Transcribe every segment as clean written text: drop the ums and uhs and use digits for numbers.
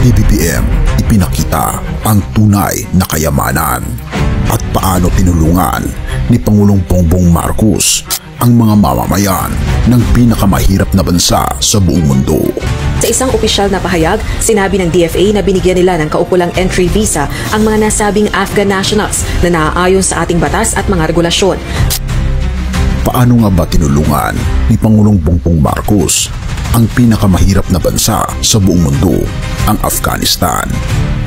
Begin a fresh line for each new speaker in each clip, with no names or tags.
PBBM ipinakita ang tunay na kayamanan at paano tinulungan ni Pangulong Bongbong Marcos ang mga mamamayan ng pinakamahirap na bansa sa buong mundo.
Sa isang opisyal na pahayag, sinabi ng DFA na binigyan nila ng kaukulang entry visa ang mga nasabing Afghan nationals na naaayon sa ating batas at mga regulasyon.
Paano nga ba tinulungan ni Pangulong Bongbong Marcos ang pinakamahirap na bansa sa buong mundo, ang Afghanistan,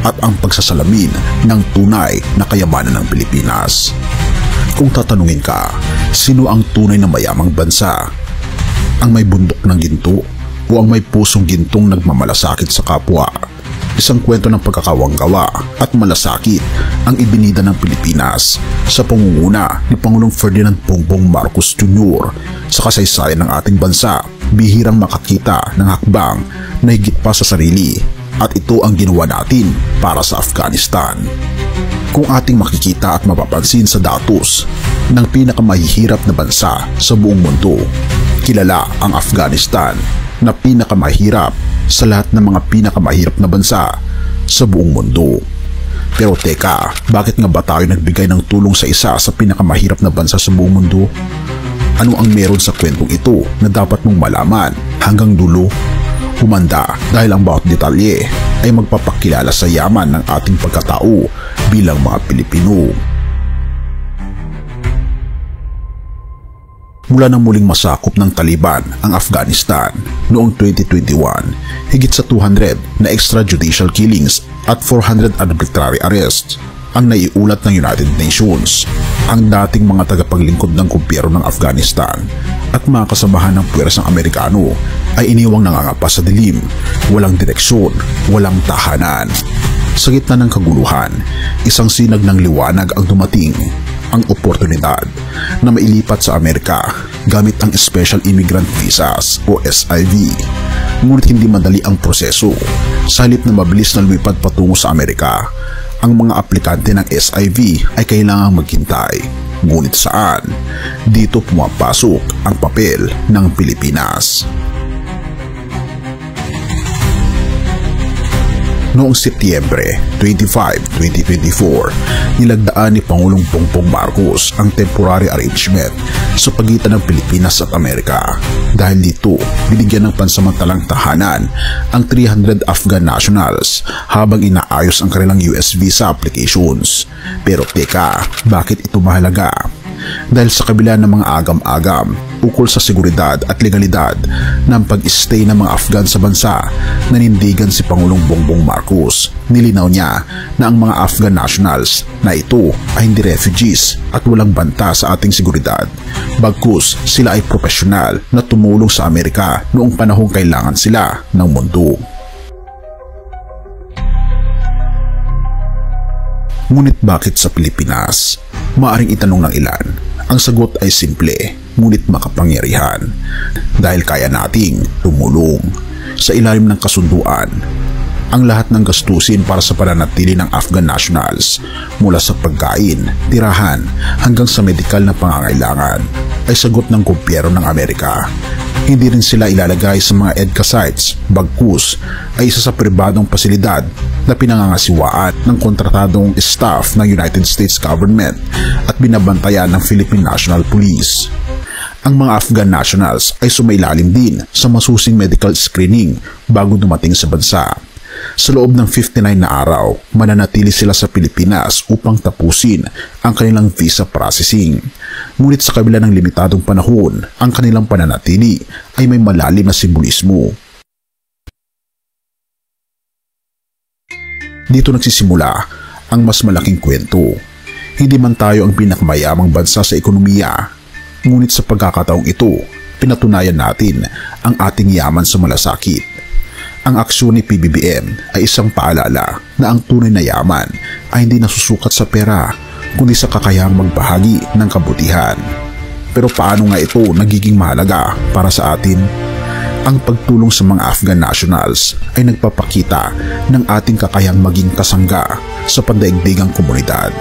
at ang pagsasalamin ng tunay na kayamanan ng Pilipinas? Kung tatanungin ka, sino ang tunay na mayamang bansa? Ang may bundok ng ginto o ang may pusong gintong nagmamalasakit sa kapwa? Isang kwento ng pagkakawanggawa at malasakit ang ibinida ng Pilipinas sa pangunguna ni Pangulong Ferdinand Bongbong Marcos Jr. sa kasaysayan ng ating bansa. Bihirang makakita ng hakbang na higit pa sa sarili, at ito ang ginawa natin para sa Afghanistan. Kung ating makikita at mapapansin sa datos ng pinakamahihirap na bansa sa buong mundo, kilala ang Afghanistan na pinakamahirap sa lahat ng mga pinakamahirap na bansa sa buong mundo. Pero teka, bakit nga ba tayo nagbigay ng tulong sa isa sa pinakamahirap na bansa sa buong mundo? Ano ang meron sa kwentong ito na dapat mong malaman hanggang dulo? Humanda dahil ang bawat detalye ay magpapakilala sa yaman ng ating pagkatao bilang mga Pilipino. Mula nang muling masakop ng Taliban ang Afghanistan noong 2021, higit sa 200 na extrajudicial killings at 400 arbitrary arrests ang naiulat ng United Nations. Ang dating mga tagapaglingkod ng gobyerno ng Afghanistan at mga kasamahan ng puwersang Amerikano ay iniwang nangangapa sa dilim, walang direksyon, walang tahanan. Sa gitna ng kaguluhan, isang sinag ng liwanag ang dumating, ang oportunidad na mailipat sa Amerika gamit ang Special Immigrant Visas o SIV. Ngunit hindi madali ang proseso. Sa halip na mabilis na lumipad patungo sa Amerika, ang mga aplikante ng SIV ay kailangang maghintay. Ngunit saan? Dito pumapasok ang papel ng Pilipinas. Noong Setyembre 25, 2024, nilagdaan ni Pangulong Bongbong Marcos ang temporary arrangement sa pagitan ng Pilipinas at Amerika. Dahil dito, binigyan ng pansamantalang tahanan ang 300 Afghan nationals habang inaayos ang kanilang US visa applications. Pero teka, bakit ito mahalaga? Dahil sa kabila ng mga agam-agam ukol sa seguridad at legalidad ng pag-stay ng mga Afghan sa bansa, nanindigan si Pangulong Bongbong Marcos. Nilinaw niya na ang mga Afghan nationals na ito ay hindi refugees at walang banta sa ating seguridad. Bagkus sila ay profesional na tumulong sa Amerika noong panahong kailangan sila ng mundo. Ngunit bakit sa Pilipinas? Maaring itanong ng ilan. Ang sagot ay simple, ngunit makapangyarihan. Dahil kaya nating tumulong. Sa ilalim ng kasunduan, ang lahat ng gastusin para sa pananatili ng Afghan nationals, mula sa pagkain, tirahan, hanggang sa medikal na pangangailangan, ay sagot ng gobyerno ng Amerika. Hindi rin sila ilalagay sa mga EDCA sites, bagkus ay isa sa pribadong pasilidad na pinangangasiwaan ng kontratadong staff ng United States government at binabantayan ng Philippine National Police. Ang mga Afghan nationals ay sumailalim din sa masusing medical screening bago dumating sa bansa. Sa loob ng 59 na araw, mananatili sila sa Pilipinas upang tapusin ang kanilang visa processing. Ngunit sa kabila ng limitadong panahon, ang kanilang pananatili ay may malalim na simbolismo. Dito nagsisimula ang mas malaking kwento. Hindi man tayo ang pinakamayamang bansa sa ekonomiya, ngunit sa pagkakataong ito, pinatunayan natin ang ating yaman sa malasakit. Ang aksyon ni PBBM ay isang paalala na ang tunay na yaman ay hindi nasusukat sa pera, kundi sa kakayahang magbahagi ng kabutihan. Pero paano nga ito nagiging mahalaga para sa atin? Ang pagtulong sa mga Afghan nationals ay nagpapakita ng ating kakayahang maging kasangga sa pandaigdigang komunidad.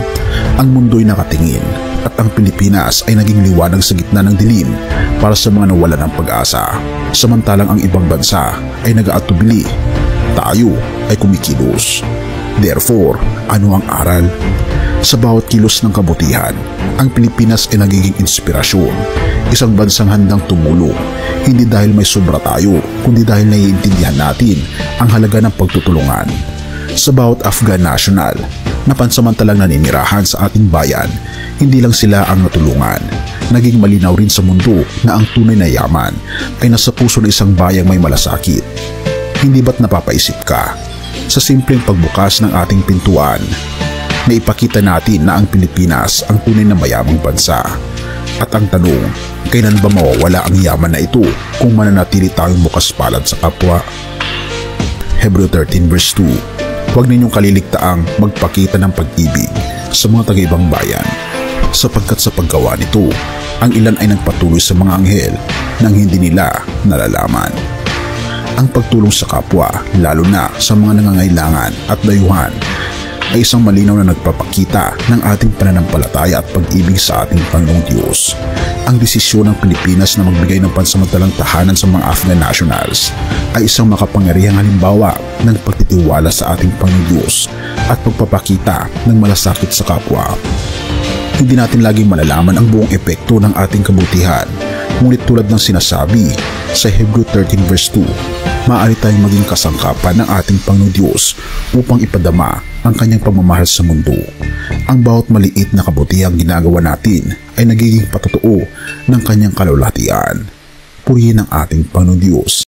Ang mundo'y nakatingin at ang Pilipinas ay naging liwanag sa gitna ng dilim para sa mga nawalan ng pag-asa. Samantalang ang ibang bansa ay nag-aatubili, tayo ay kumikilos. Therefore, ano ang aral? Sa bawat kilos ng kabutihan, ang Pilipinas ay nagiging inspirasyon. Isang bansang handang tumulong, hindi dahil may sobra tayo, kundi dahil naiintindihan natin ang halaga ng pagtutulungan. Sa bawat Afghan national na pansamantalang naninirahan sa ating bayan, hindi lang sila ang natulungan. Naging malinaw rin sa mundo na ang tunay na yaman ay nasa puso ng isang bayang may malasakit. Hindi ba't napapaisip ka? Sa simpleng pagbukas ng ating pintuan, na ipakita natin na ang Pilipinas ang tunay na mayamang bansa. At ang tanong, kailan ba mawawala ang yaman na ito kung mananatili tayong bukas palad sa kapwa? Hebreo 13 verse 2. Huwag ninyong kaliligtaang magpakita ng pag-ibig sa mga taga-ibang bayan, sapagkat sa paggawa nito, ang ilan ay nagpatuloy sa mga anghel nang hindi nila nalalaman. Ang pagtulong sa kapwa, lalo na sa mga nangangailangan at dayuhan, ay isang malinaw na nagpapakita ng ating pananampalataya at pag-ibig sa ating Panginoong Diyos. Ang desisyon ng Pilipinas na magbigay ng pansamantalang tahanan sa mga Afghan nationals ay isang makapangyarihang halimbawa ng pagtitiwala sa ating Panginoong Diyos at pagpapakita ng malasakit sa kapwa. Hindi natin laging malalaman ang buong epekto ng ating kabutihan, ngunit tulad ng sinasabi sa Hebreo 13 verse 2, maaari tayong maging kasangkapan ng ating Panginoong Diyos upang ipadama ang kanyang pagmamahal sa mundo. Ang bawat maliit na kabutihang ginagawa natin ay nagiging patotoo ng kanyang kalulatian. Purihin ang ating Panginoong Diyos.